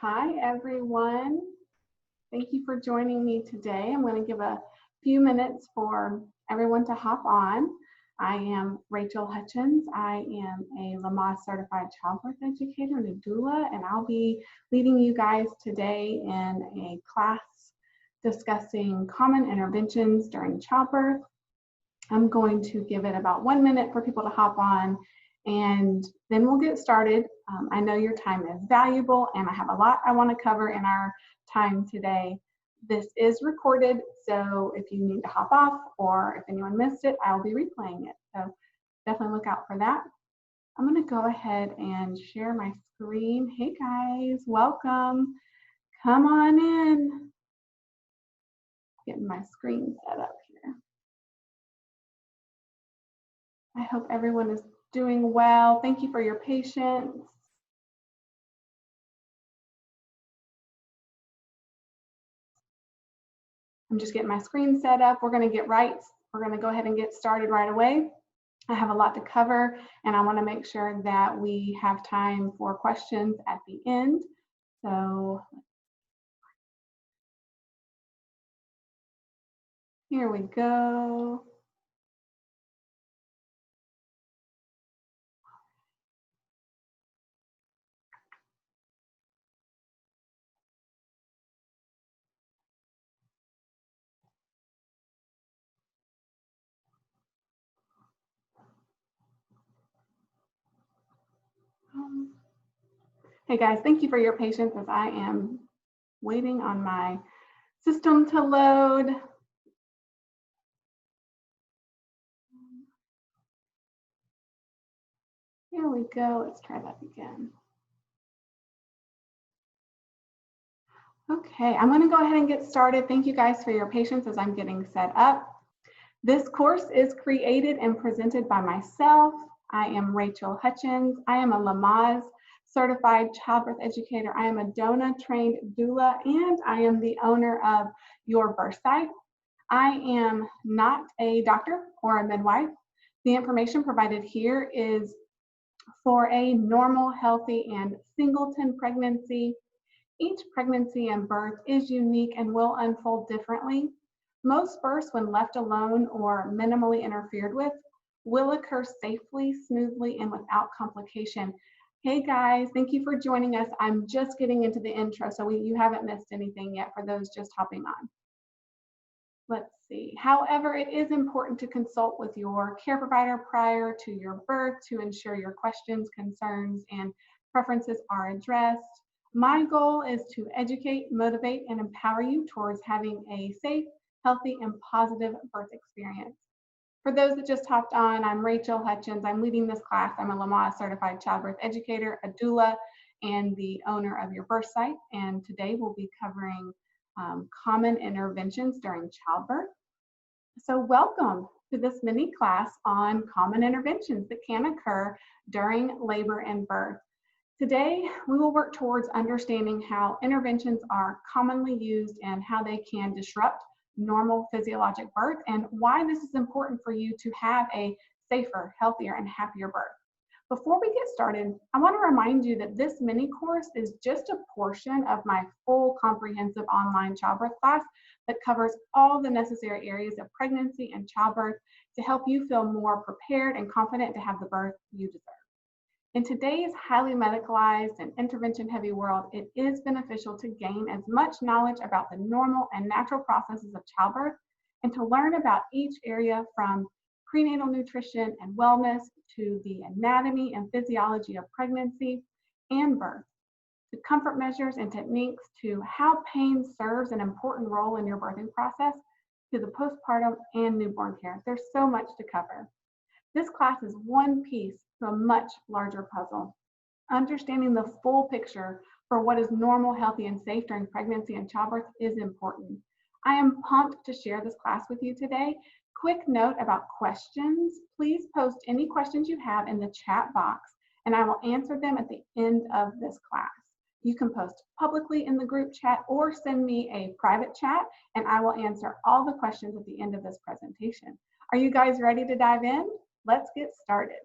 Hi, everyone. Thank you for joining me today. I'm going to give a few minutes for everyone to hop on. I am Rachael Hutchins. I am a Lamaze certified childbirth educator and a doula, and I'll be leading you guys today in a class discussing common interventions during childbirth. I'm going to give it about 1 minute for people to hop on, and then we'll get started. I know your time is valuable, and I have a lot I want to cover in our time today. This is recorded, so if you need to hop off or if anyone missed it, I'll be replaying it. So definitely look out for that. I'm going to go ahead and share my screen. Hey guys, welcome. Come on in. Getting my screen set up here. I hope everyone is doing well. Thank you for your patience. I'm just getting my screen set up. We're going to go ahead and get started right away. I have a lot to cover, and I want to make sure that we have time for questions at the end. So here we go. Hey guys, thank you for your patience as I am waiting on my system to load. Here we go. Let's try that again. Okay, I'm going to go ahead and get started. Thank you guys for your patience as I'm getting set up. This course is created and presented by myself. I am Rachael Hutchins. I am a Lamaze certified childbirth educator. I am a DONA trained doula, and I am the owner of Your Birth Site. I am not a doctor or a midwife. The information provided here is for a normal, healthy, and singleton pregnancy. Each pregnancy and birth is unique and will unfold differently. Most births, when left alone or minimally interfered with, will occur safely, smoothly, and without complication. Hey guys, thank you for joining us. I'm just getting into the intro, so you haven't missed anything yet for those just hopping on. Let's see. However, it is important to consult with your care provider prior to your birth to ensure your questions, concerns, and preferences are addressed. My goal is to educate, motivate, and empower you towards having a safe, healthy, and positive birth experience. For those that just hopped on, I'm Rachael Hutchins. I'm leading this class. I'm a Lamaze certified childbirth educator, a doula, and the owner of Your Birth Site. And today we'll be covering common interventions during childbirth. So welcome to this mini class on common interventions that can occur during labor and birth. Today, we will work towards understanding how interventions are commonly used and how they can disrupt normal physiologic birth, and why this is important for you to have a safer, healthier, and happier birth. Before we get started, I want to remind you that this mini course is just a portion of my full comprehensive online childbirth class that covers all the necessary areas of pregnancy and childbirth to help you feel more prepared and confident to have the birth you deserve. In today's highly medicalized and intervention-heavy world, it is beneficial to gain as much knowledge about the normal and natural processes of childbirth and to learn about each area from prenatal nutrition and wellness to the anatomy and physiology of pregnancy and birth, to comfort measures and techniques, to how pain serves an important role in your birthing process, to the postpartum and newborn care. There's so much to cover. This class is one piece to a much larger puzzle. Understanding the full picture for what is normal, healthy, and safe during pregnancy and childbirth is important. I am pumped to share this class with you today. Quick note about questions. Please post any questions you have in the chat box, and I will answer them at the end of this class. You can post publicly in the group chat or send me a private chat, and I will answer all the questions at the end of this presentation. Are you guys ready to dive in? Let's get started.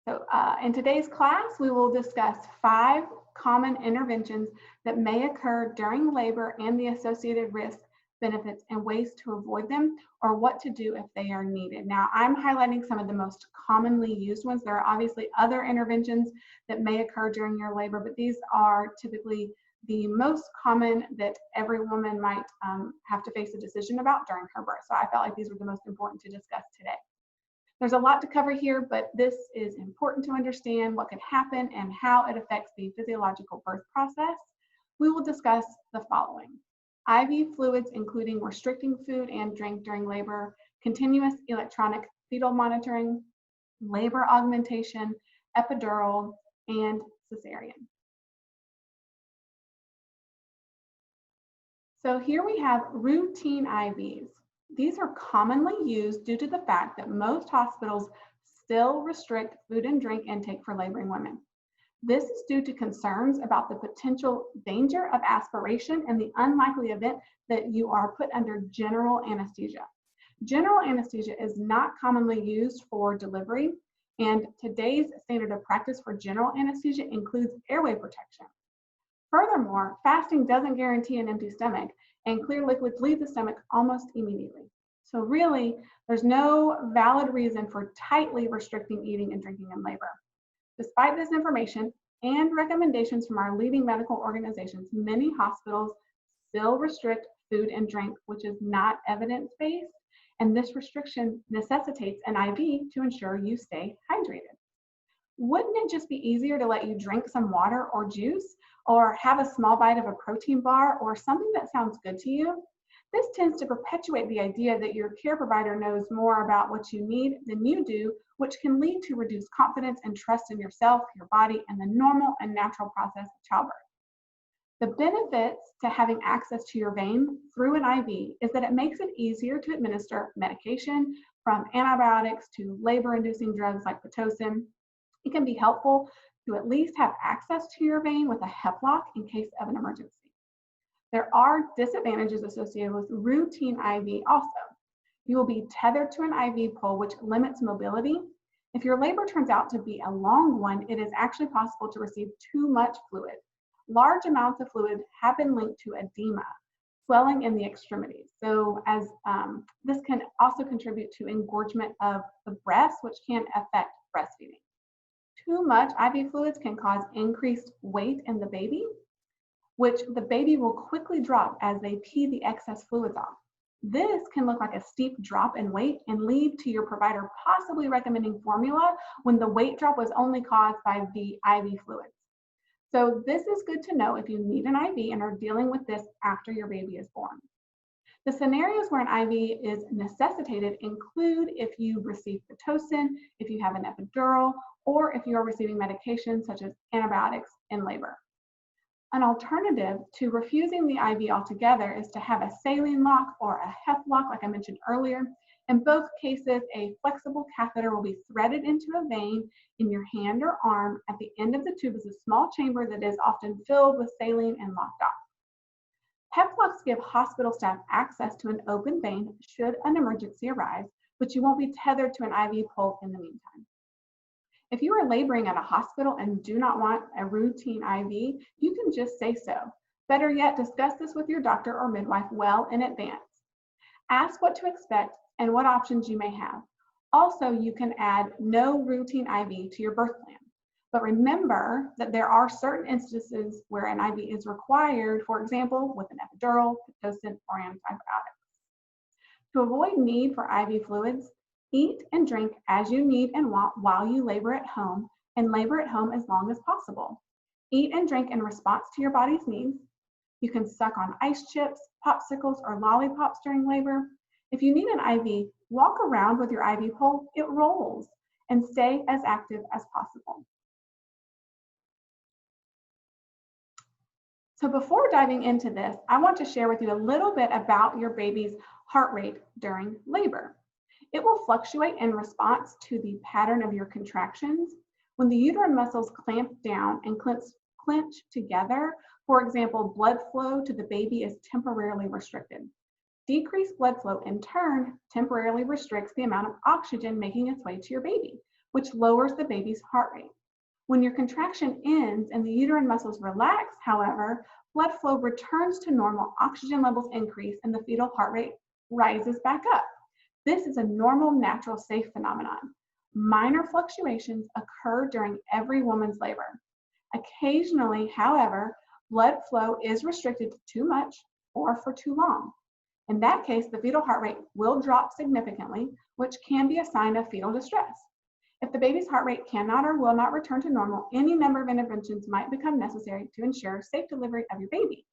So in today's class, we will discuss 5 common interventions that may occur during labor and the associated risks, benefits, and ways to avoid them, or what to do if they are needed. Now, I'm highlighting some of the most commonly used ones. There are obviously other interventions that may occur during your labor, but these are typically the most common that every woman might have to face a decision about during her birth. So I felt like these were the most important to discuss today. There's a lot to cover here, but this is important to understand what could happen and how it affects the physiological birth process. We will discuss the following: IV fluids, including restricting food and drink during labor, continuous electronic fetal monitoring, labor augmentation, epidural, and cesarean. So here we have routine IVs. These are commonly used due to the fact that most hospitals still restrict food and drink intake for laboring women. This is due to concerns about the potential danger of aspiration and the unlikely event that you are put under general anesthesia. General anesthesia is not commonly used for delivery, and today's standard of practice for general anesthesia includes airway protection. Furthermore, fasting doesn't guarantee an empty stomach, and clear liquids leave the stomach almost immediately. So really, there's no valid reason for tightly restricting eating and drinking in labor. Despite this information and recommendations from our leading medical organizations, many hospitals still restrict food and drink, which is not evidence-based, and this restriction necessitates an IV to ensure you stay hydrated. Wouldn't it just be easier to let you drink some water or juice, or have a small bite of a protein bar, or something that sounds good to you? This tends to perpetuate the idea that your care provider knows more about what you need than you do, which can lead to reduced confidence and trust in yourself, your body, and the normal and natural process of childbirth. The benefits to having access to your vein through an IV is that it makes it easier to administer medication, from antibiotics to labor-inducing drugs like Pitocin. It can be helpful to at least have access to your vein with a hep lock in case of an emergency. There are disadvantages associated with routine IV also. You will be tethered to an IV pole, which limits mobility. If your labor turns out to be a long one, it is actually possible to receive too much fluid. Large amounts of fluid have been linked to edema, swelling in the extremities. So this can also contribute to engorgement of the breast, which can affect breastfeeding. Too much IV fluids can cause increased weight in the baby, which the baby will quickly drop as they pee the excess fluids off. This can look like a steep drop in weight and lead to your provider possibly recommending formula when the weight drop was only caused by the IV fluids. So this is good to know if you need an IV and are dealing with this after your baby is born. The scenarios where an IV is necessitated include if you receive Pitocin, if you have an epidural, or if you are receiving medications such as antibiotics in labor. An alternative to refusing the IV altogether is to have a saline lock or a hep lock, like I mentioned earlier. In both cases, a flexible catheter will be threaded into a vein in your hand or arm. At the end of the tube is a small chamber that is often filled with saline and locked off. Hep locks give hospital staff access to an open vein should an emergency arise, but you won't be tethered to an IV pole in the meantime. If you are laboring at a hospital and do not want a routine IV, you can just say so. Better yet, discuss this with your doctor or midwife well in advance. Ask what to expect and what options you may have. Also, you can add no routine IV to your birth plan. But remember that there are certain instances where an IV is required, for example, with an epidural, Pitocin, or antibiotics. To avoid need for IV fluids, eat and drink as you need and want while you labor at home, and labor at home as long as possible. Eat and drink in response to your body's needs. You can suck on ice chips, popsicles, or lollipops during labor. If you need an IV, walk around with your IV pole, it rolls, and stay as active as possible. So before diving into this, I want to share with you a little bit about your baby's heart rate during labor. It will fluctuate in response to the pattern of your contractions. When the uterine muscles clamp down and clench together, for example, blood flow to the baby is temporarily restricted. Decreased blood flow in turn temporarily restricts the amount of oxygen making its way to your baby, which lowers the baby's heart rate. When your contraction ends and the uterine muscles relax, however, blood flow returns to normal, oxygen levels increase, and the fetal heart rate rises back up. This is a normal, natural, safe phenomenon. Minor fluctuations occur during every woman's labor. Occasionally, however, blood flow is restricted to too much or for too long. In that case, the fetal heart rate will drop significantly, which can be a sign of fetal distress. If the baby's heart rate cannot or will not return to normal, any number of interventions might become necessary to ensure safe delivery of your baby.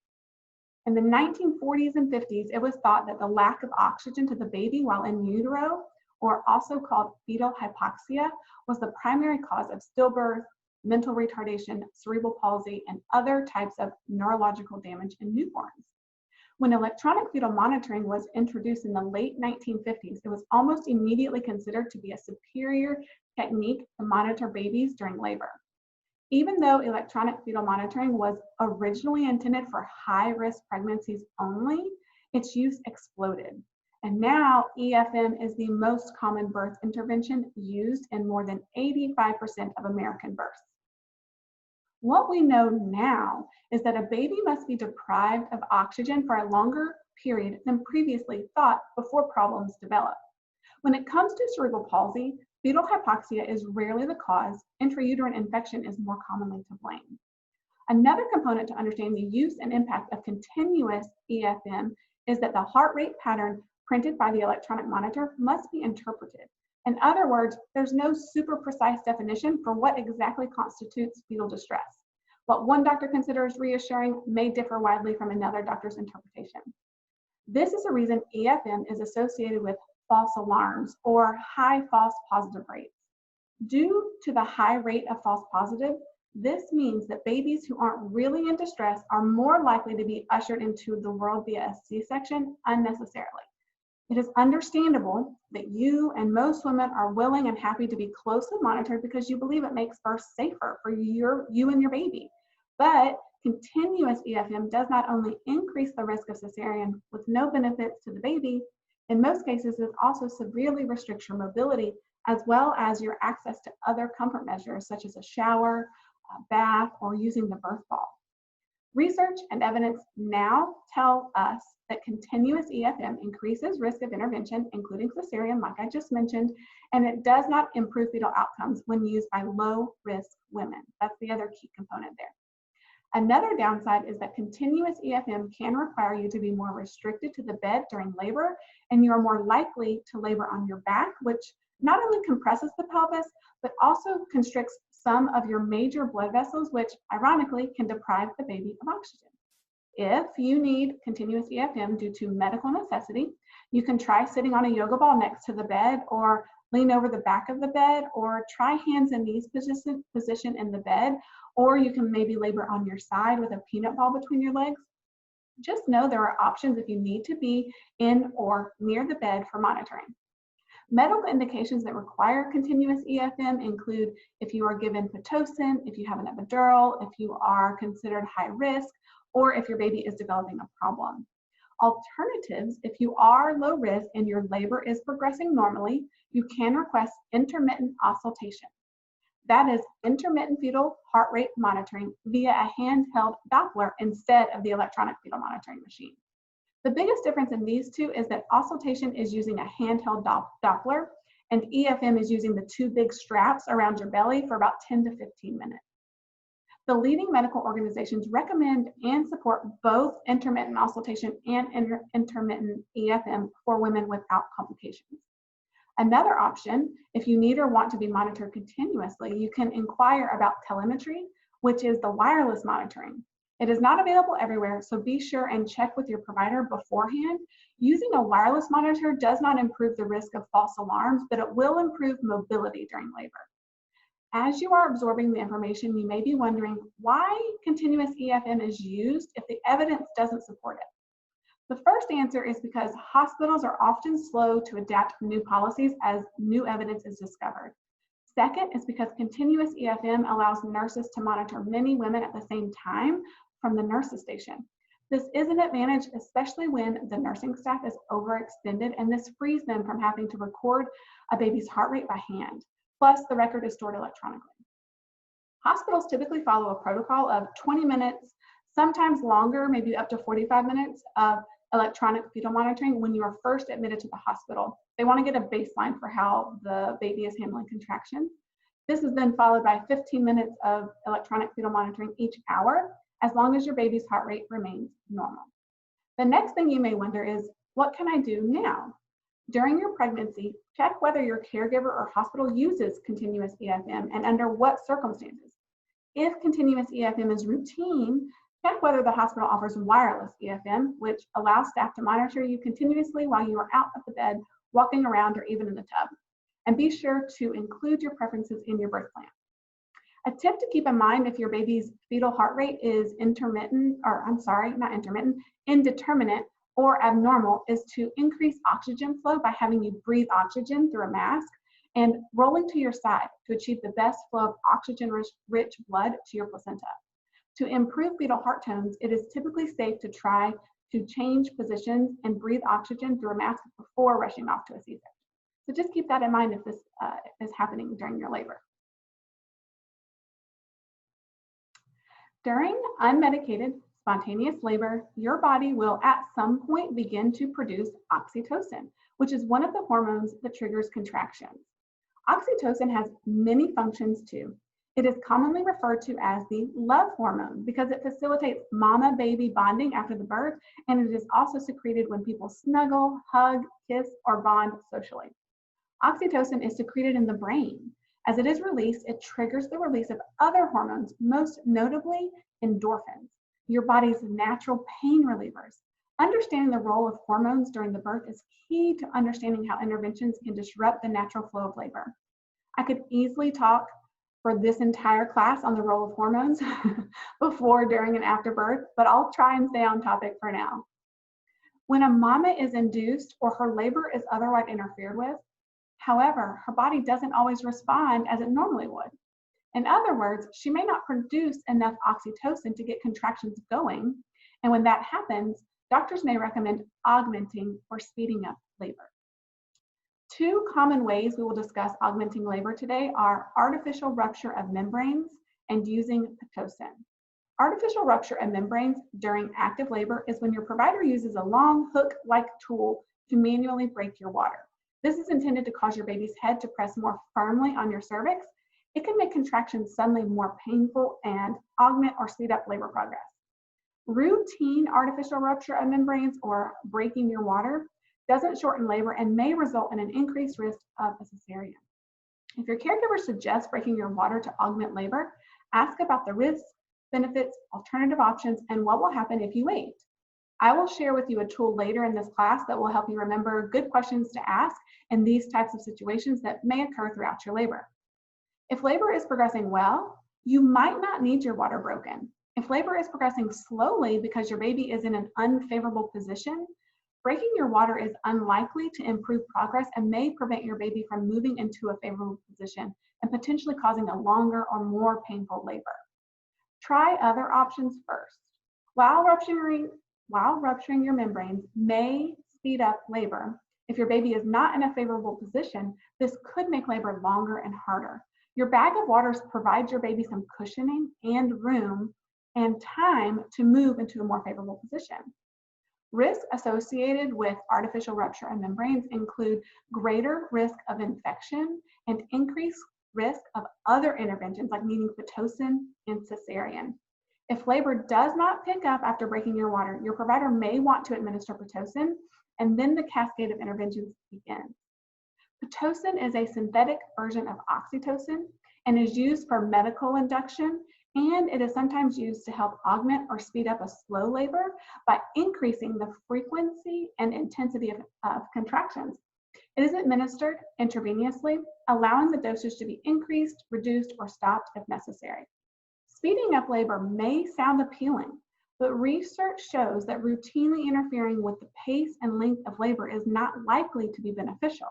In the 1940s and 50s, it was thought that the lack of oxygen to the baby while in utero, or also called fetal hypoxia, was the primary cause of stillbirth, mental retardation, cerebral palsy, and other types of neurological damage in newborns. When electronic fetal monitoring was introduced in the late 1950s, it was almost immediately considered to be a superior technique to monitor babies during labor. Even though electronic fetal monitoring was originally intended for high-risk pregnancies only, its use exploded. And now EFM is the most common birth intervention used in more than 85% of American births. What we know now is that a baby must be deprived of oxygen for a longer period than previously thought before problems develop. When it comes to cerebral palsy, fetal hypoxia is rarely the cause. Intrauterine infection is more commonly to blame. Another component to understand the use and impact of continuous EFM is that the heart rate pattern printed by the electronic monitor must be interpreted. In other words, there's no super precise definition for what exactly constitutes fetal distress. What one doctor considers reassuring may differ widely from another doctor's interpretation. This is the reason EFM is associated with false alarms or high false positive rates. Due to the high rate of false positive, this means that babies who aren't really in distress are more likely to be ushered into the world via a C-section unnecessarily. It is understandable that you and most women are willing and happy to be closely monitored because you believe it makes birth safer for you and your baby. But continuous EFM does not only increase the risk of cesarean with no benefits to the baby, in most cases it also severely restricts your mobility as well as your access to other comfort measures such as a shower, a bath, or using the birth ball. Research and evidence now tell us that continuous EFM increases risk of intervention, including cesarean, like I just mentioned, and it does not improve fetal outcomes when used by low-risk women. That's the other key component there. Another downside is that continuous EFM can require you to be more restricted to the bed during labor, and you are more likely to labor on your back, which not only compresses the pelvis, but also constricts some of your major blood vessels, which ironically can deprive the baby of oxygen. If you need continuous EFM due to medical necessity, you can try sitting on a yoga ball next to the bed or lean over the back of the bed or try hands and knees position in the bed, or you can maybe labor on your side with a peanut ball between your legs. Just know there are options if you need to be in or near the bed for monitoring. Medical indications that require continuous EFM include if you are given Pitocin, if you have an epidural, if you are considered high risk, or if your baby is developing a problem. Alternatives, if you are low risk and your labor is progressing normally, you can request intermittent auscultation. That is intermittent fetal heart rate monitoring via a handheld Doppler instead of the electronic fetal monitoring machine. The biggest difference in these two is that auscultation is using a handheld Doppler and EFM is using the two big straps around your belly for about 10 to 15 minutes. The leading medical organizations recommend and support both intermittent auscultation and intermittent EFM for women without complications. Another option, if you need or want to be monitored continuously, you can inquire about telemetry, which is the wireless monitoring. It is not available everywhere, so be sure and check with your provider beforehand. Using a wireless monitor does not improve the risk of false alarms, but it will improve mobility during labor. As you are absorbing the information, you may be wondering why continuous EFM is used if the evidence doesn't support it. The first answer is because hospitals are often slow to adapt new policies as new evidence is discovered. Second is because continuous EFM allows nurses to monitor many women at the same time from the nurse's station. This is an advantage, especially when the nursing staff is overextended, and this frees them from having to record a baby's heart rate by hand. plus the record is stored electronically. Hospitals typically follow a protocol of 20 minutes, sometimes longer, maybe up to 45 minutes of electronic fetal monitoring when you are first admitted to the hospital. They want to get a baseline for how the baby is handling contractions. This is then followed by 15 minutes of electronic fetal monitoring each hour, as long as your baby's heart rate remains normal. The next thing you may wonder is, what can I do now? During your pregnancy, check whether your caregiver or hospital uses continuous EFM and under what circumstances. If continuous EFM is routine, check whether the hospital offers wireless EFM, which allows staff to monitor you continuously while you are out of the bed, walking around, or even in the tub. And be sure to include your preferences in your birth plan. A tip to keep in mind if your baby's fetal heart rate is indeterminate or abnormal is to increase oxygen flow by having you breathe oxygen through a mask and rolling to your side to achieve the best flow of oxygen-rich blood to your placenta. To improve fetal heart tones, it is typically safe to try to change positions and breathe oxygen through a mask before rushing off to a C-section. So just keep that in mind if this is happening during your labor. During unmedicated spontaneous labor, your body will at some point begin to produce oxytocin, which is one of the hormones that triggers contractions. Oxytocin has many functions too. It is commonly referred to as the love hormone because it facilitates mama-baby bonding after the birth, and it is also secreted when people snuggle, hug, kiss, or bond socially. Oxytocin is secreted in the brain. As it is released, it triggers the release of other hormones, most notably endorphins, your body's natural pain relievers. Understanding the role of hormones during the birth is key to understanding how interventions can disrupt the natural flow of labor. I could easily talk for this entire class on the role of hormones before, during, and after birth, but I'll try and stay on topic for now. When a mama is induced or her labor is otherwise interfered with, however, her body doesn't always respond as it normally would. In other words, she may not produce enough oxytocin to get contractions going, and when that happens, doctors may recommend augmenting or speeding up labor. Two common ways we will discuss augmenting labor today are artificial rupture of membranes and using Pitocin. Artificial rupture of membranes during active labor is when your provider uses a long hook-like tool to manually break your water. This is intended to cause your baby's head to press more firmly on your cervix. It can make contractions suddenly more painful and augment or speed up labor progress. Routine artificial rupture of membranes or breaking your water doesn't shorten labor and may result in an increased risk of a cesarean. If your caregiver suggests breaking your water to augment labor, ask about the risks, benefits, alternative options, and what will happen if you wait. I will share with you a tool later in this class that will help you remember good questions to ask in these types of situations that may occur throughout your labor. If labor is progressing well, you might not need your water broken. If labor is progressing slowly because your baby is in an unfavorable position, breaking your water is unlikely to improve progress and may prevent your baby from moving into a favorable position and potentially causing a longer or more painful labor. Try other options first. While rupturing your membranes may speed up labor, if your baby is not in a favorable position, this could make labor longer and harder. Your bag of waters provides your baby some cushioning and room and time to move into a more favorable position. Risks associated with artificial rupture of membranes include greater risk of infection and increased risk of other interventions like needing Pitocin and cesarean. If labor does not pick up after breaking your water, your provider may want to administer Pitocin, and then the cascade of interventions begins. Pitocin is a synthetic version of oxytocin and is used for medical induction, and it is sometimes used to help augment or speed up a slow labor by increasing the frequency and intensity of contractions. It is administered intravenously, allowing the dosage to be increased, reduced, or stopped if necessary. Speeding up labor may sound appealing, but research shows that routinely interfering with the pace and length of labor is not likely to be beneficial.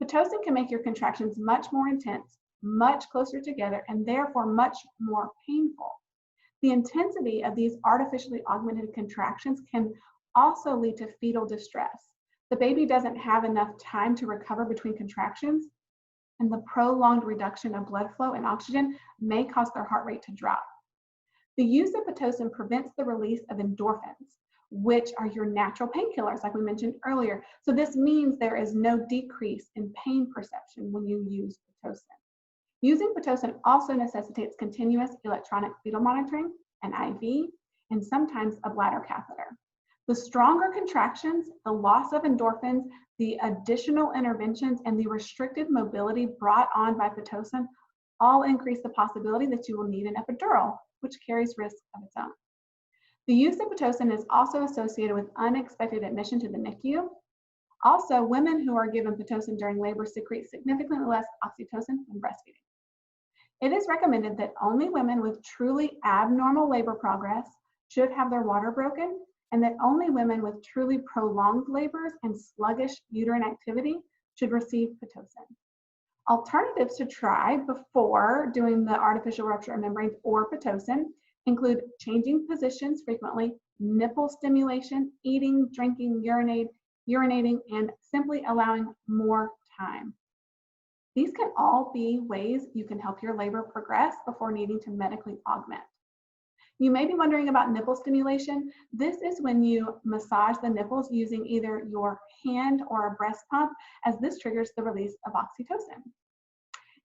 Pitocin can make your contractions much more intense, much closer together, and therefore much more painful. The intensity of these artificially augmented contractions can also lead to fetal distress. The baby doesn't have enough time to recover between contractions, and the prolonged reduction of blood flow and oxygen may cause their heart rate to drop. The use of Pitocin prevents the release of endorphins, which are your natural painkillers, like we mentioned earlier. So this means there is no decrease in pain perception when you use Pitocin. Using Pitocin also necessitates continuous electronic fetal monitoring, an IV, and sometimes a bladder catheter. The stronger contractions, the loss of endorphins, the additional interventions, and the restricted mobility brought on by Pitocin all increase the possibility that you will need an epidural, which carries risks of its own. The use of Pitocin is also associated with unexpected admission to the NICU. Also, women who are given Pitocin during labor secrete significantly less oxytocin when breastfeeding. It is recommended that only women with truly abnormal labor progress should have their water broken, and that only women with truly prolonged labors and sluggish uterine activity should receive Pitocin. Alternatives to try before doing the artificial rupture of membranes or Pitocin include changing positions frequently, nipple stimulation, eating, drinking, urinating, and simply allowing more time. These can all be ways you can help your labor progress before needing to medically augment. You may be wondering about nipple stimulation. This is when you massage the nipples using either your hand or a breast pump, as this triggers the release of oxytocin.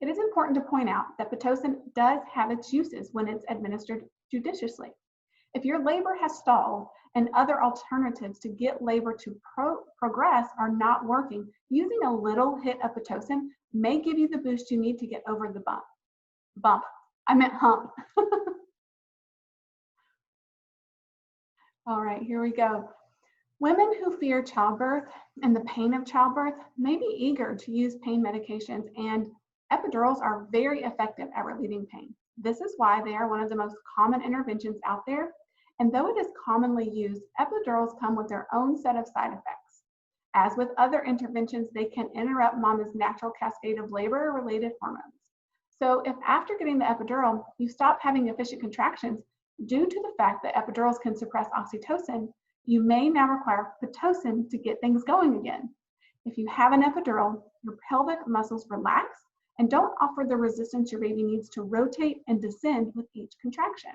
It is important to point out that Pitocin does have its uses when it's administered judiciously. If your labor has stalled and other alternatives to get labor to progress are not working, using a little hit of Pitocin may give you the boost you need to get over the hump. All right, here we go. Women who fear childbirth and the pain of childbirth may be eager to use pain medications, and epidurals are very effective at relieving pain. This is why they are one of the most common interventions out there. And though it is commonly used, epidurals come with their own set of side effects. As with other interventions, they can interrupt mama's natural cascade of labor-related hormones. So if after getting the epidural, you stop having efficient contractions due to the fact that epidurals can suppress oxytocin, you may now require Pitocin to get things going again. If you have an epidural, your pelvic muscles relax and don't offer the resistance your baby needs to rotate and descend with each contraction.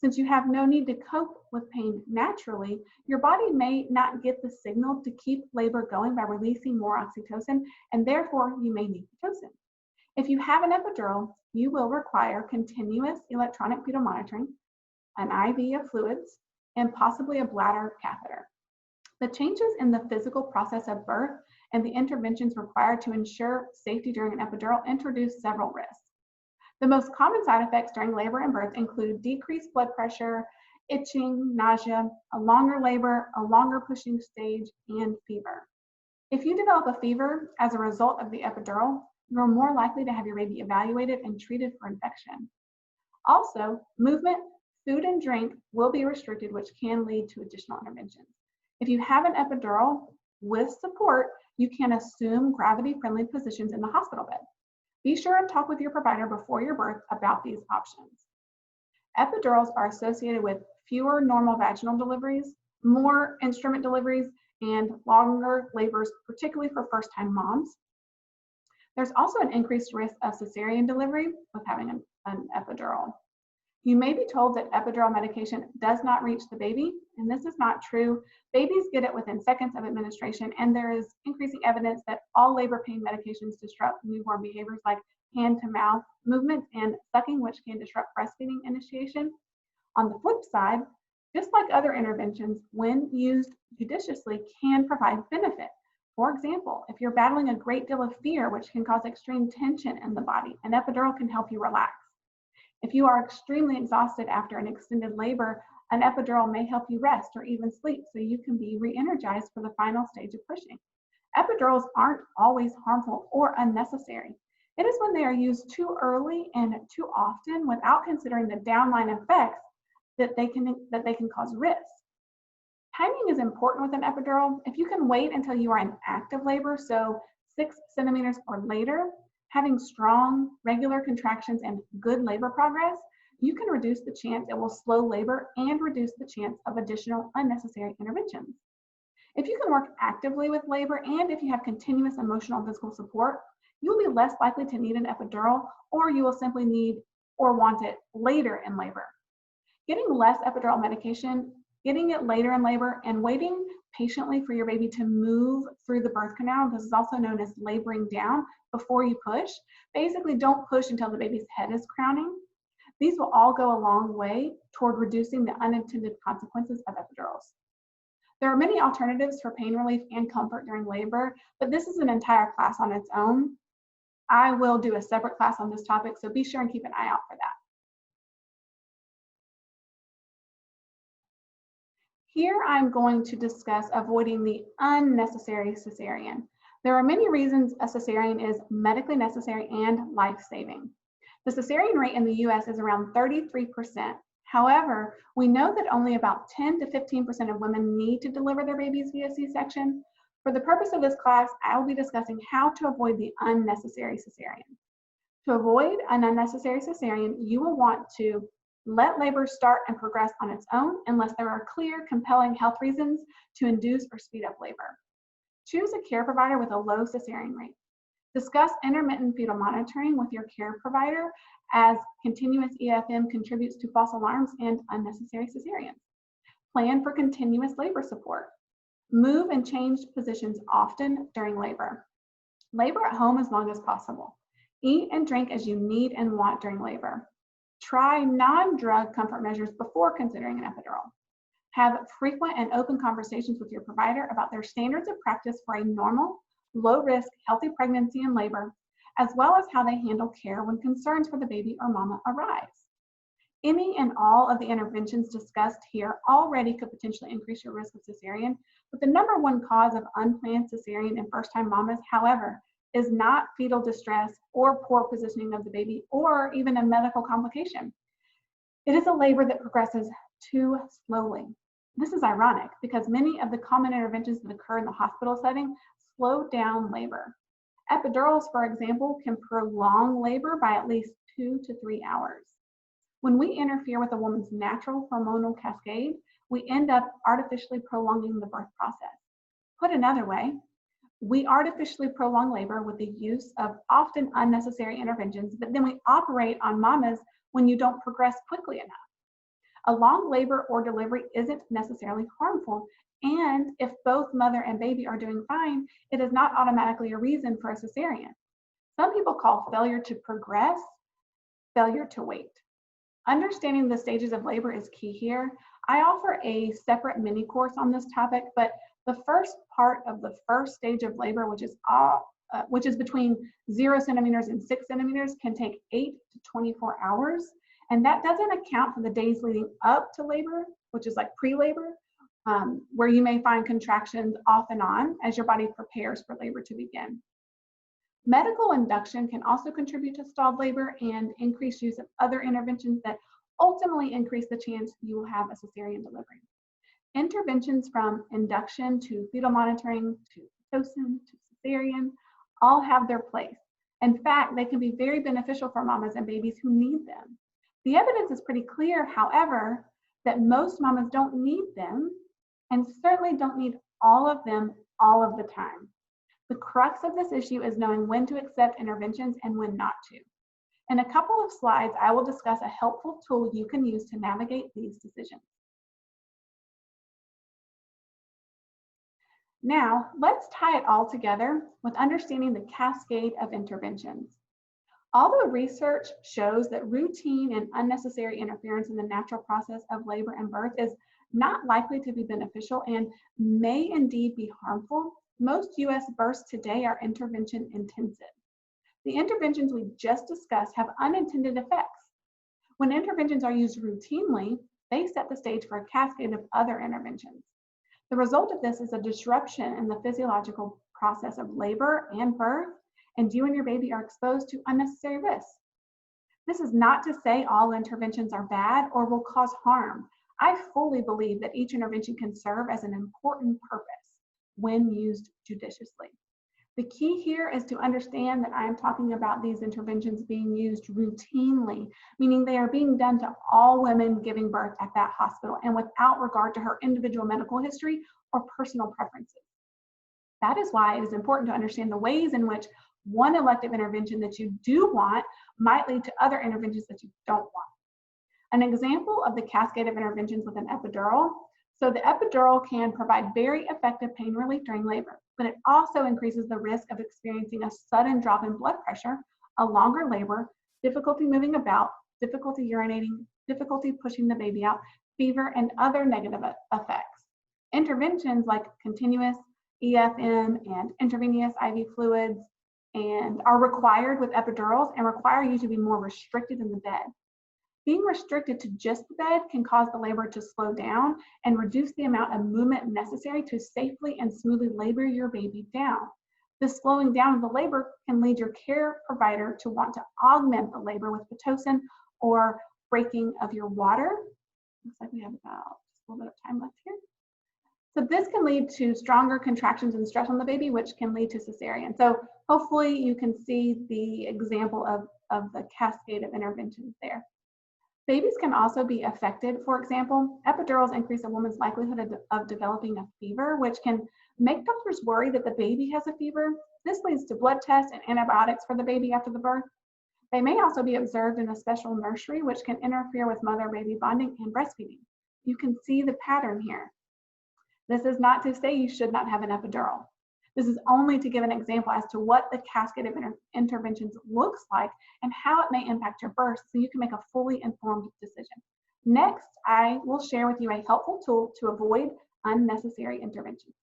Since you have no need to cope with pain naturally, your body may not get the signal to keep labor going by releasing more oxytocin, and therefore you may need Pitocin. If you have an epidural, you will require continuous electronic fetal monitoring, an IV of fluids, and possibly a bladder catheter. The changes in the physical process of birth and the interventions required to ensure safety during an epidural introduce several risks. The most common side effects during labor and birth include decreased blood pressure, itching, nausea, a longer labor, a longer pushing stage, and fever. If you develop a fever as a result of the epidural, you're more likely to have your baby evaluated and treated for infection. Also, movement, food, and drink will be restricted, which can lead to additional interventions. If you have an epidural with support, you can assume gravity-friendly positions in the hospital bed. Be sure and talk with your provider before your birth about these options. Epidurals are associated with fewer normal vaginal deliveries, more instrument deliveries, and longer labors, particularly for first-time moms. There's also an increased risk of cesarean delivery with having an epidural. You may be told that epidural medication does not reach the baby, and this is not true. Babies get it within seconds of administration, and there is increasing evidence that all labor pain medications disrupt newborn behaviors like hand-to-mouth movements and sucking, which can disrupt breastfeeding initiation. On the flip side, just like other interventions, when used judiciously, can provide benefit. For example, if you're battling a great deal of fear, which can cause extreme tension in the body, an epidural can help you relax. If you are extremely exhausted after an extended labor, an epidural may help you rest or even sleep so you can be re-energized for the final stage of pushing. Epidurals aren't always harmful or unnecessary. It is when they are used too early and too often without considering the downline effects that they can cause risk. Timing is important with an epidural. If you can wait until you are in active labor, so 6 centimeters or later, having strong, regular contractions and good labor progress, you can reduce the chance it will slow labor and reduce the chance of additional unnecessary interventions. If you can work actively with labor and if you have continuous emotional and physical support, you will be less likely to need an epidural, or you will simply need or want it later in labor. Getting less epidural medication, getting it later in labor, and waiting patiently for your baby to move through the birth canal, this is also known as laboring down before you push. Basically, don't push until the baby's head is crowning. These will all go a long way toward reducing the unintended consequences of epidurals. There are many alternatives for pain relief and comfort during labor, but this is an entire class on its own. I will do a separate class on this topic, so be sure and keep an eye out for that. Here I'm going to discuss avoiding the unnecessary cesarean. There are many reasons a cesarean is medically necessary and life-saving. The cesarean rate in the US is around 33%. However, we know that only about 10 to 15% of women need to deliver their babies via C-section. For the purpose of this class, I will be discussing how to avoid the unnecessary cesarean. To avoid an unnecessary cesarean, you will want to let labor start and progress on its own unless there are clear, compelling health reasons to induce or speed up labor. Choose a care provider with a low cesarean rate. Discuss intermittent fetal monitoring with your care provider, as continuous EFM contributes to false alarms and unnecessary cesareans. Plan for continuous labor support. Move and change positions often during labor. Labor at home as long as possible. Eat and drink as you need and want during labor. Try non-drug comfort measures before considering an epidural. Have frequent and open conversations with your provider about their standards of practice for a normal, low-risk, healthy pregnancy and labor, as well as how they handle care when concerns for the baby or mama arise. Any and all of the interventions discussed here already could potentially increase your risk of cesarean, but the number one cause of unplanned cesarean in first-time mamas, however, is not fetal distress or poor positioning of the baby or even a medical complication. It is a labor that progresses too slowly. This is ironic because many of the common interventions that occur in the hospital setting slow down labor. Epidurals, for example, can prolong labor by at least 2 to 3 hours. When we interfere with a woman's natural hormonal cascade, we end up artificially prolonging the birth process. Put another way, we artificially prolong labor with the use of often unnecessary interventions, but then we operate on mamas when you don't progress quickly enough. A long labor or delivery isn't necessarily harmful, and if both mother and baby are doing fine, it is not automatically a reason for a cesarean. Some people call failure to progress failure to wait. Understanding the stages of labor is key here. I offer a separate mini course on this topic, but the first part of the first stage of labor, which is between 0 centimeters and 6 centimeters, can take 8 to 24 hours. And that doesn't account for the days leading up to labor, which is like pre-labor, where you may find contractions off and on as your body prepares for labor to begin. Medical induction can also contribute to stalled labor and increased use of other interventions that ultimately increase the chance you will have a cesarean delivery. Interventions from induction to fetal monitoring to pitocin to cesarean all have their place. In fact, they can be very beneficial for mamas and babies who need them. The evidence is pretty clear, however, that most mamas don't need them and certainly don't need all of them all of the time. The crux of this issue is knowing when to accept interventions and when not to. In a couple of slides, I will discuss a helpful tool you can use to navigate these decisions. Now, let's tie it all together with understanding the cascade of interventions. Although research shows that routine and unnecessary interference in the natural process of labor and birth is not likely to be beneficial and may indeed be harmful, most US births today are intervention intensive. The interventions we just discussed have unintended effects. When interventions are used routinely, they set the stage for a cascade of other interventions. The result of this is a disruption in the physiological process of labor and birth, and you and your baby are exposed to unnecessary risks. This is not to say all interventions are bad or will cause harm. I fully believe that each intervention can serve as an important purpose when used judiciously. The key here is to understand that I am talking about these interventions being used routinely, meaning they are being done to all women giving birth at that hospital and without regard to her individual medical history or personal preferences. That is why it is important to understand the ways in which one elective intervention that you do want might lead to other interventions that you don't want. An example of the cascade of interventions with an epidural. So the epidural can provide very effective pain relief during labor, but it also increases the risk of experiencing a sudden drop in blood pressure, a longer labor, difficulty moving about, difficulty urinating, difficulty pushing the baby out, fever, and other negative effects. Interventions like continuous EFM and intravenous IV fluids and are required with epidurals and require you to be more restricted in the bed. Being restricted to just the bed can cause the labor to slow down and reduce the amount of movement necessary to safely and smoothly labor your baby down. This slowing down of the labor can lead your care provider to want to augment the labor with Pitocin or breaking of your water. Looks like we have about just a little bit of time left here. So this can lead to stronger contractions and stress on the baby, which can lead to cesarean. So hopefully you can see the example of the cascade of interventions there. Babies can also be affected. For example, epidurals increase a woman's likelihood of developing a fever, which can make doctors worry that the baby has a fever. This leads to blood tests and antibiotics for the baby after the birth. They may also be observed in a special nursery, which can interfere with mother-baby bonding and breastfeeding. You can see the pattern here. This is not to say you should not have an epidural. This is only to give an example as to what the cascade of interventions looks like and how it may impact your birth so you can make a fully informed decision. Next, I will share with you a helpful tool to avoid unnecessary interventions.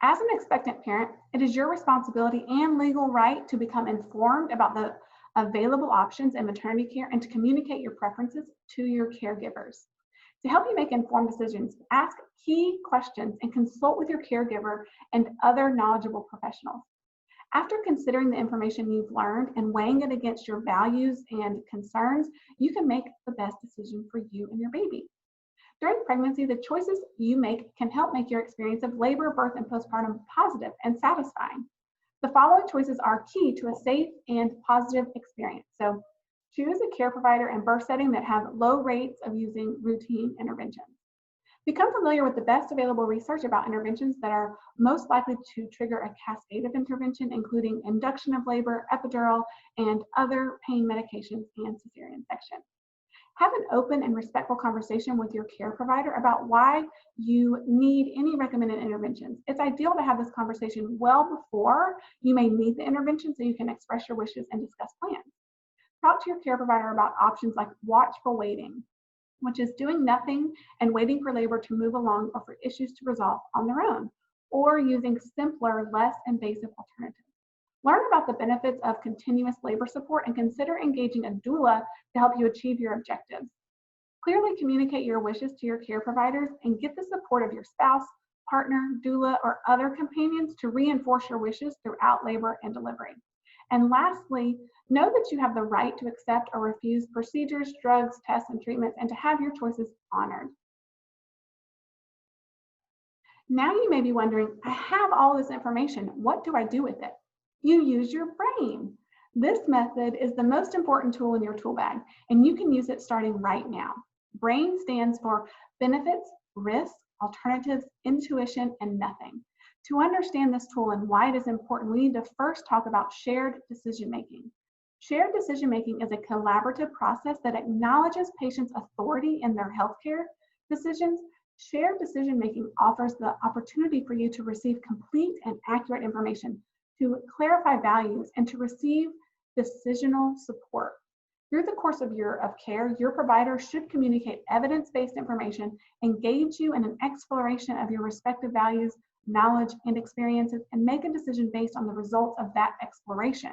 As an expectant parent, it is your responsibility and legal right to become informed about the available options in maternity care and to communicate your preferences to your caregivers. To help you make informed decisions, ask key questions and consult with your caregiver and other knowledgeable professionals. After considering the information you've learned and weighing it against your values and concerns, you can make the best decision for you and your baby. During pregnancy, the choices you make can help make your experience of labor, birth, and postpartum positive and satisfying. The following choices are key to a safe and positive experience. So choose a care provider and birth setting that have low rates of using routine interventions. Become familiar with the best available research about interventions that are most likely to trigger a cascade of intervention, including induction of labor, epidural, and other pain medications and cesarean section. Have an open and respectful conversation with your care provider about why you need any recommended interventions. It's ideal to have this conversation well before you may need the intervention so you can express your wishes and discuss plans. Talk to your care provider about options like watchful waiting, which is doing nothing and waiting for labor to move along or for issues to resolve on their own, or using simpler, less invasive alternatives. Learn about the benefits of continuous labor support and consider engaging a doula to help you achieve your objectives. Clearly communicate your wishes to your care providers and get the support of your spouse, partner, doula, or other companions to reinforce your wishes throughout labor and delivery. And lastly, know that you have the right to accept or refuse procedures, drugs, tests, and treatments, and to have your choices honored. Now you may be wondering, I have all this information. What do I do with it? You use your brain. This method is the most important tool in your tool bag, and you can use it starting right now. BRAIN stands for benefits, risks, alternatives, intuition, and nothing. To understand this tool and why it is important, we need to first talk about shared decision-making. Shared decision-making is a collaborative process that acknowledges patients' authority in their healthcare decisions. Shared decision-making offers the opportunity for you to receive complete and accurate information, to clarify values, and to receive decisional support. Through the course of care, your provider should communicate evidence-based information, engage you in an exploration of your respective values, knowledge, and experiences, and make a decision based on the results of that exploration.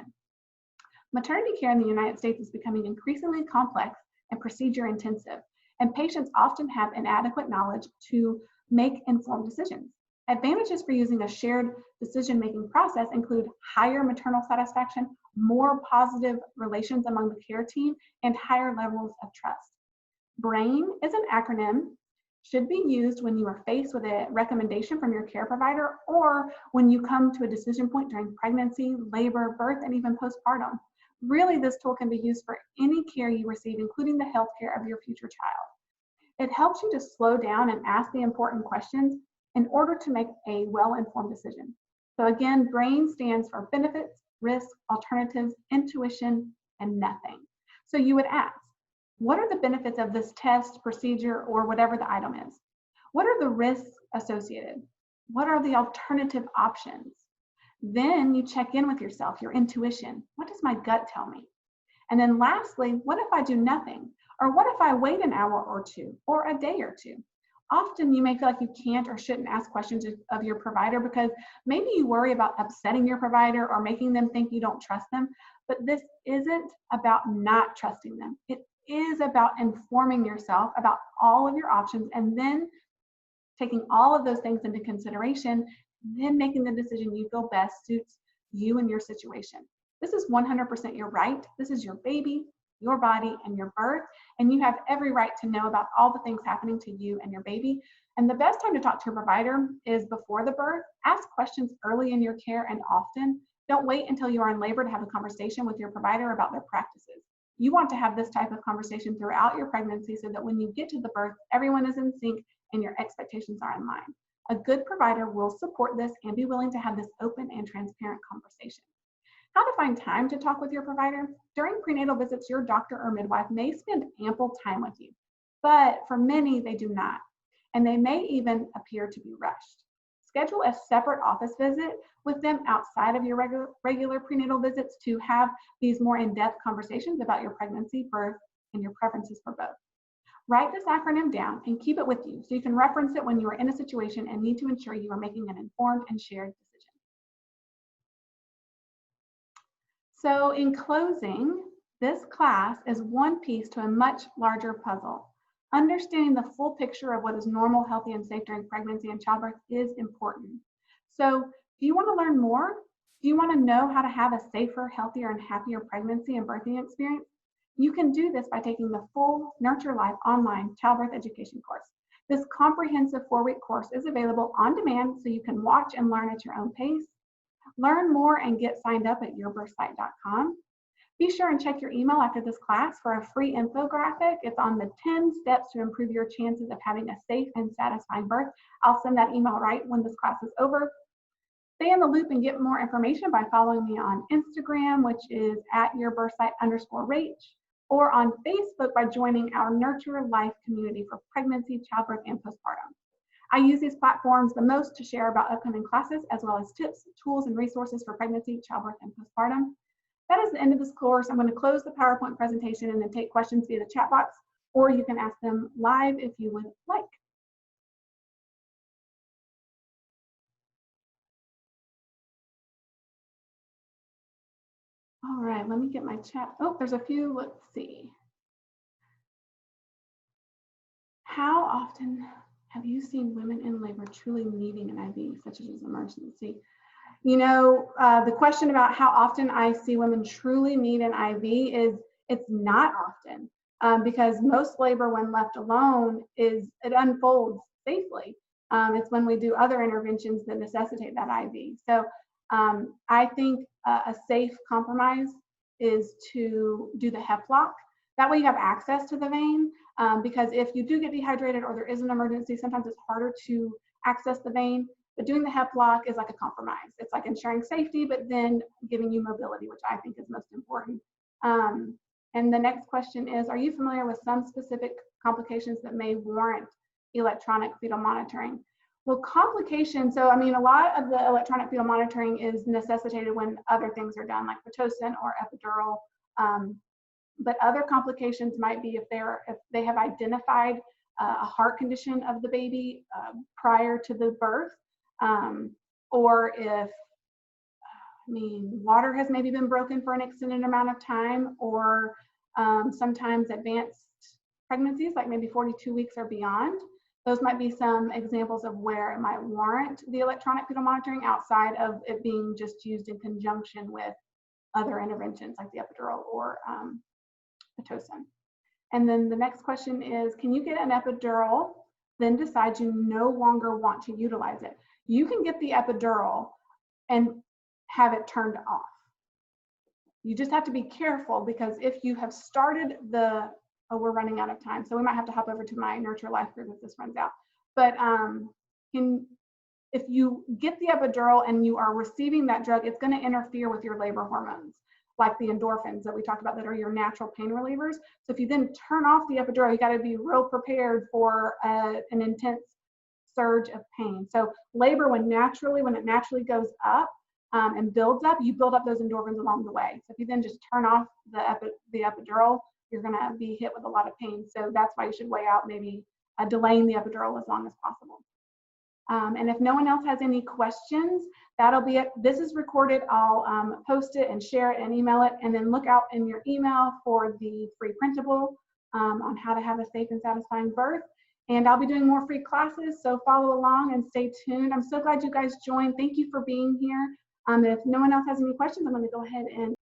Maternity care in the United States is becoming increasingly complex and procedure-intensive, and patients often have inadequate knowledge to make informed decisions. Advantages for using a shared decision-making process include higher maternal satisfaction, more positive relations among the care team, and higher levels of trust. BRAIN is an acronym, should be used when you are faced with a recommendation from your care provider or when you come to a decision point during pregnancy, labor, birth, and even postpartum. Really, this tool can be used for any care you receive, including the health care of your future child. It helps you to slow down and ask the important questions in order to make a well-informed decision. So again, BRAIN stands for benefits, risks, alternatives, intuition, and nothing. So you would ask, what are the benefits of this test, procedure, or whatever the item is? What are the risks associated? What are the alternative options? Then you check in with yourself, your intuition. What does my gut tell me? And then lastly, what if I do nothing? Or what if I wait an hour or two, or a day or two? Often you may feel like you can't or shouldn't ask questions of your provider because maybe you worry about upsetting your provider or making them think you don't trust them. But this isn't about not trusting them. It is about informing yourself about all of your options and then taking all of those things into consideration, then making the decision you feel best suits you and your situation. This is 100% your right. This is your baby, your body, and your birth, and you have every right to know about all the things happening to you and your baby. And the best time to talk to your provider is before the birth. Ask questions early in your care and often. Don't wait until you are in labor to have a conversation with your provider about their practices. You want to have this type of conversation throughout your pregnancy so that when you get to the birth, everyone is in sync and your expectations are in line. A good provider will support this and be willing to have this open and transparent conversation. How to find time to talk with your provider? During prenatal visits, your doctor or midwife may spend ample time with you, but for many, they do not, and they may even appear to be rushed. Schedule a separate office visit with them outside of your regular prenatal visits to have these more in-depth conversations about your pregnancy, birth, and your preferences for both. Write this acronym down and keep it with you so you can reference it when you are in a situation and need to ensure you are making an informed and shared decision. So in closing, this class is one piece to a much larger puzzle. Understanding the full picture of what is normal, healthy, and safe during pregnancy and childbirth is important. So do you want to learn more? Do you want to know how to have a safer, healthier, and happier pregnancy and birthing experience? You can do this by taking the full Nurture Life online childbirth education course. This comprehensive 4-week course is available on demand so you can watch and learn at your own pace. Learn more and get signed up at yourbirthsite.com. Be sure and check your email after this class for a free infographic. It's on the 10 steps to improve your chances of having a safe and satisfying birth. I'll send that email right when this class is over. Stay in the loop and get more information by following me on Instagram, which is @yourbirthsite_Rach, or on Facebook by joining our Nurture Life community for pregnancy, childbirth, and postpartum. I use these platforms the most to share about upcoming classes, as well as tips, tools, and resources for pregnancy, childbirth, and postpartum. That is the end of this course. I'm going to close the PowerPoint presentation and then take questions via the chat box, or you can ask them live if you would like. All right, let me get my chat. Oh, there's a few. Let's see. How often have you seen women in labor truly needing an IV, such as an emergency? You know, the question about how often I see women truly need an IV is it's not often, because most labor, when left alone, it unfolds safely. It's when we do other interventions that necessitate that IV. So I think a safe compromise is to do the HEP lock. That way you have access to the vein, because if you do get dehydrated or there is an emergency, sometimes it's harder to access the vein. But doing the HEP lock is like a compromise. It's like ensuring safety, but then giving you mobility, which I think is most important. And the next question is, are you familiar with some specific complications that may warrant electronic fetal monitoring? Well, complications, so I mean, a lot of the electronic fetal monitoring is necessitated when other things are done, like Pitocin or epidural. But other complications might be if they have identified a heart condition of the baby prior to the birth, or if, water has maybe been broken for an extended amount of time, or sometimes advanced pregnancies, like maybe 42 weeks or beyond. Those might be some examples of where it might warrant the electronic fetal monitoring outside of it being just used in conjunction with other interventions like the epidural or Pitocin. And then the next question is, can you get an epidural, then decide you no longer want to utilize it? You can get the epidural and have it turned off. You just have to be careful, because if you have started we're running out of time, so we might have to hop over to my Nurture Life group if this runs out. But if you get the epidural and you are receiving that drug, it's going to interfere with your labor hormones, like the endorphins that we talked about that are your natural pain relievers. So if you then turn off the epidural, you got to be real prepared for an intense surge of pain. So labor, when it naturally goes up and builds up, you build up those endorphins along the way. So if you then just turn off the epidural, you're going to be hit with a lot of pain. So that's why you should weigh out maybe delaying the epidural as long as possible. And if no one else has any questions, that'll be it. This is recorded. I'll post it and share it and email it, and then look out in your email for the free printable on how to have a safe and satisfying birth. And I'll be doing more free classes, so follow along and stay tuned. I'm so glad you guys joined. Thank you for being here. If no one else has any questions, I'm going to go ahead and